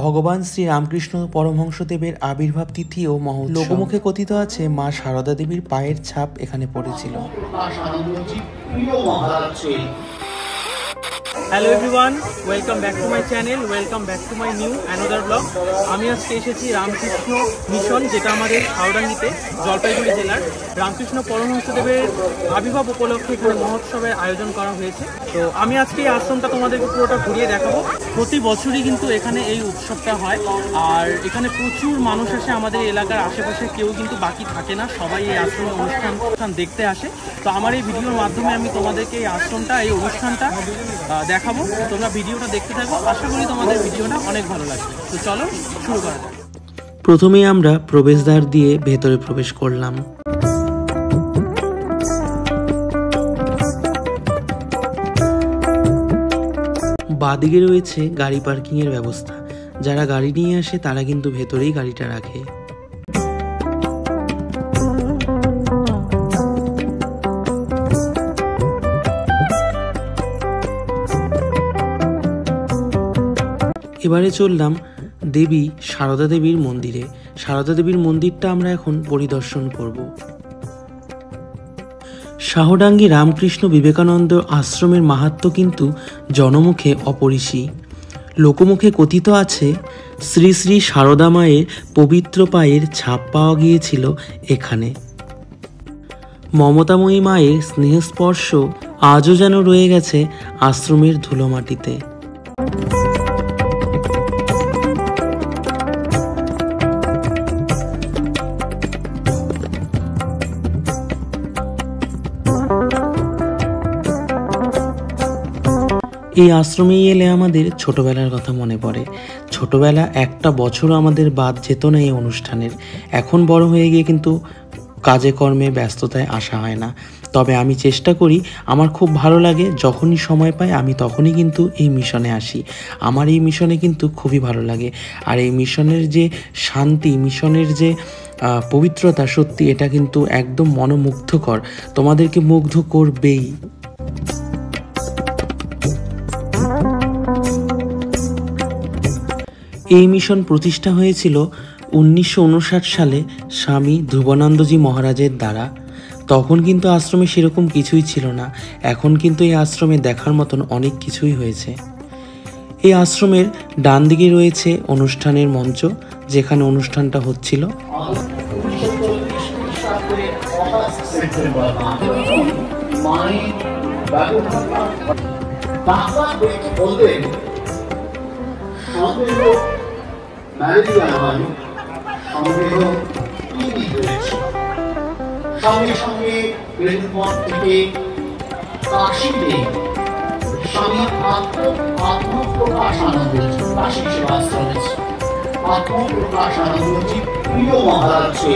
ভগবান শ্রী রামকৃষ্ণ পরমহংসদেবের আবির্ভাব তিথি ও মহোৎসব। লোকমুখে কথিত আছে মা সারদা দেবীর পায়ের ছাপ এখানে পড়েছিল। Hello everyone, welcome back to my channel, welcome back to my new another blog. আমি আজকে এসেছি রামকৃষ্ণ মিশন, যেটা আমাদের হাওড়াঙ্গিতে, জলপাইগুড়ি জেলার। রামকৃষ্ণ পরমহংসদেবের আবির্ভাব উপলক্ষে এখানে মহোৎসবের আয়োজন করা হয়েছে। তো আমি আজকে এই আশ্রমটা তোমাদেরকে পুরোটা ঘুরিয়ে দেখাবো। প্রতি বছরই কিন্তু এখানে এই উৎসবটা হয়, আর এখানে প্রচুর মানুষ আসে। আমাদের এলাকার আশেপাশে কেউ কিন্তু বাকি থাকে না, সবাই এই আশ্রমের অনুষ্ঠান দেখতে আসে। তো আমার এই ভিডিওর মাধ্যমে আমি তোমাদেরকে এই আশ্রমটা, এই অনুষ্ঠানটা দেখাবো। তোমরা ভিডিওটা দেখতে থাকো, আশা করি তোমাদের ভিডিওটা অনেক ভালো লাগবে। তো চলো শুরু করা যাক। প্রথমেই আমরা প্রবেশদ্বার দিয়ে ভেতরে প্রবেশ করলাম। বাদিকে রয়েছে গাড়ি পার্কিং এর ব্যবস্থা। যারা গাড়ি নিয়ে আসে তারা কিন্তু ভেতরেই গাড়িটা রাখে। এবারে চললাম দেবী সারদা দেবীর মন্দিরে। সারদা দেবীর মন্দিরটা আমরা এখন পরিদর্শন করব। শাহডাঙ্গি রামকৃষ্ণ বিবেকানন্দ আশ্রমের মাহাত্ম্য কিন্তু জনমুখে অপরিসীম। লোকমুখে কথিত আছে শ্রী শ্রী সারদা মায়ের পবিত্র পায়ের ছাপ পাওয়া গিয়েছিল এখানে। মমতাময়ী মায়ের স্নেহস্পর্শ আজও যেন রয়ে গেছে আশ্রমের ধুলোমাটিতে। এই আশ্রমেই এলে আমাদের ছোটবেলার কথা মনে পড়ে। ছোটবেলা একটা বছরও আমাদের বাদ যেত না এই অনুষ্ঠানের। এখন বড় হয়ে গিয়ে কিন্তু কাজে কর্মে ব্যস্ততায় আসা হয় না। তবে আমি চেষ্টা করি, আমার খুব ভালো লাগে, যখনই সময় পাই আমি তখনই কিন্তু এই মিশনে আসি। আমার এই মিশনে কিন্তু খুবই ভালো লাগে। আর এই মিশনের যে শান্তি, মিশনের যে পবিত্রতা, সত্যি এটা কিন্তু একদম মনোমুগ্ধকর, তোমাদেরকে মুগ্ধ করবেই। এই মিশন প্রতিষ্ঠা হয়েছিল 1959 সালে স্বামী ধ্রুবানন্দজি মহারাজের দ্বারা। তখন কিন্তু আশ্রমে সেরকম কিছুই ছিল না। এখন কিন্তু এই আশ্রমে দেখার মতন অনেক কিছুই হয়েছে। এই আশ্রমের ডান দিকে রয়েছে অনুষ্ঠানের মঞ্চ, যেখানে অনুষ্ঠানটা হচ্ছিল। সঙ্গে সঙ্গে থেকে কাশীতে স্বামী আত্মপ্রকাশ আনন্দজি প্রিয় মহারাজকে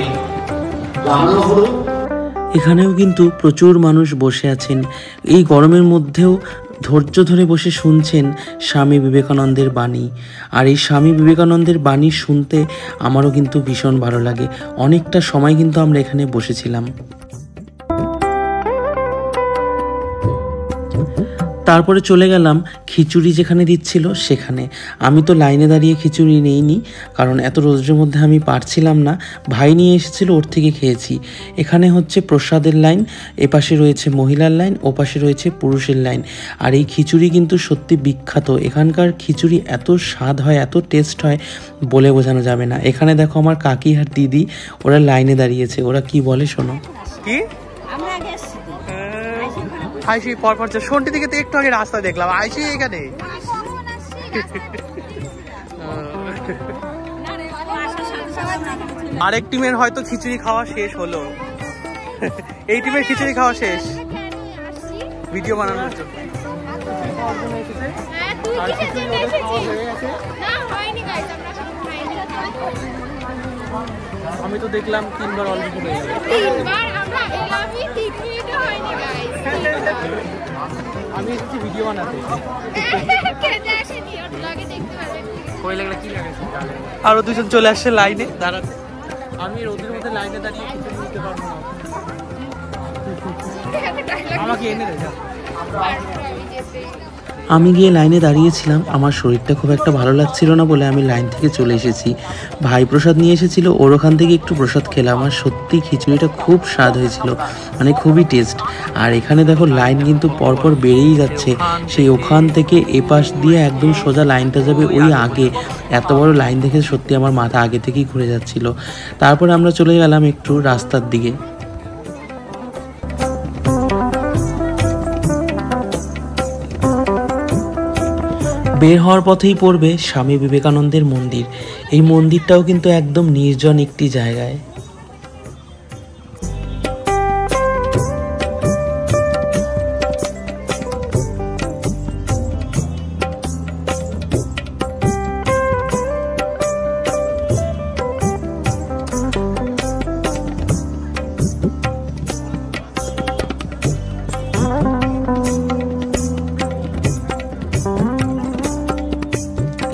জানানো হলো। এখানেও কিন্তু প্রচুর মানুষ বসে আছেন। এই গরমের মধ্যেও ধৈর্য ধরে বসে শুনছেন স্বামী বিবেকানন্দের বাণী। আর এই স্বামী বিবেকানন্দের বাণী শুনতে আমারও কিন্তু ভীষণ ভালো লাগে। অনেকটা সময় কিন্তু আমরা এখানে বসেছিলাম। তারপরে চলে গেলাম খিচুড়ি যেখানে দিচ্ছিল সেখানে। আমি তো লাইনে দাঁড়িয়ে খিচুড়ি নেইনি, কারণ এত রোদ্রের মধ্যে আমি পারছিলাম না। ভাই নিয়ে এসেছিল, ওর থেকে খেয়েছি। এখানে হচ্ছে প্রসাদের লাইন, এপাশে রয়েছে মহিলার লাইন, ওপাশে রয়েছে পুরুষের লাইন। আর এই খিচুড়ি কিন্তু সত্যি বিখ্যাত। এখানকার খিচুড়ি এত স্বাদ হয়, এত টেস্ট হয়, বলে বোঝানো যাবে না। এখানে দেখো আমার কাকি আর দিদি, ওরা লাইনে দাঁড়িয়েছে। ওরা কি বলে শোনো। কি আইসি পরপর সন্টি থেকে তো একটু আগে রাস্তা দেখলাম, আইসি এখানে। আরেক টিমের হয়তো খিচুড়ি খাওয়া শেষ হলো। এই টিমের খিচুড়ি খাওয়া শেষ ভিডিও বানানোর জন্য। আমি তো দেখলাম 3 বার অলরেডি হয়ে গেছে। আমি এসেছি ভিডিও বানাতে। আরো দুজন চলে আসছে লাইনে দাঁড়াতে। আমি রোদের মধ্যে লাইনে দাঁড়িয়ে খিচুড়ি নিতে পারবো না। আমাকে এনে দে। আমি গিয়ে লাইনে দাঁড়িয়েছিলাম, আমার শরীরটা খুব একটা ভালো লাগছিল না বলে আমি লাইন থেকে চলে এসেছি। ভাই প্রসাদ নিয়ে এসেছিল, ওর ওখান থেকে একটু প্রসাদ খেলাম। আর সত্যি খিচুড়িটা খুব স্বাদ হয়েছিল, মানে খুবই টেস্ট। আর এখানে দেখো লাইন কিন্তু পরপর বেড়েই যাচ্ছে, সেই ওখান থেকে এপাশ দিয়ে একদম সোজা লাইনটা যাবে ওই আগে। এত বড় লাইন দেখে সত্যি আমার মাথা আগে থেকেই ঘুরে যাচ্ছিল। তারপরে আমরা চলে গেলাম একটু রাস্তার দিকে। বের হওয়ার পথেই পড়বে স্বামী বিবেকানন্দের মন্দির। এই মন্দিরটাও কিন্তু একদম নির্জন একটি জায়গায়।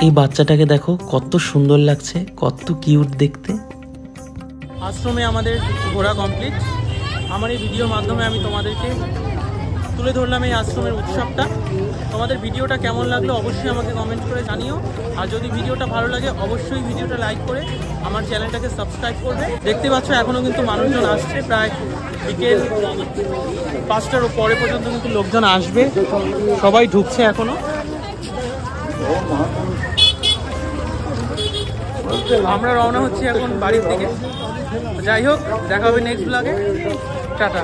এই বাচ্চাটাকে দেখো কত সুন্দর লাগছে, কত কিউট দেখতে। আশ্রমে আমাদের ঘোরা কমপ্লিট। আমার এই ভিডিওর মাধ্যমে আমি তোমাদেরকে তুলে ধরলাম এই আশ্রমের উৎসবটা। তোমাদের ভিডিওটা কেমন লাগলো অবশ্যই আমাকে কমেন্ট করে জানিও। আর যদি ভিডিওটা ভালো লাগে অবশ্যই ভিডিওটা লাইক করে আমার চ্যানেলটাকে সাবস্ক্রাইব করবে। দেখতে পাচ্ছ এখনও কিন্তু মানুষজন আসছে, প্রায় বিকেল 5টার পরে পর্যন্ত কিন্তু লোকজন আসবে, সবাই ঢুকছে এখনো। আমরা রওনা হচ্ছি এখন বাড়ির দিকে। যাই হোক, দেখা হবে নেক্সট ব্লগে। টাটা।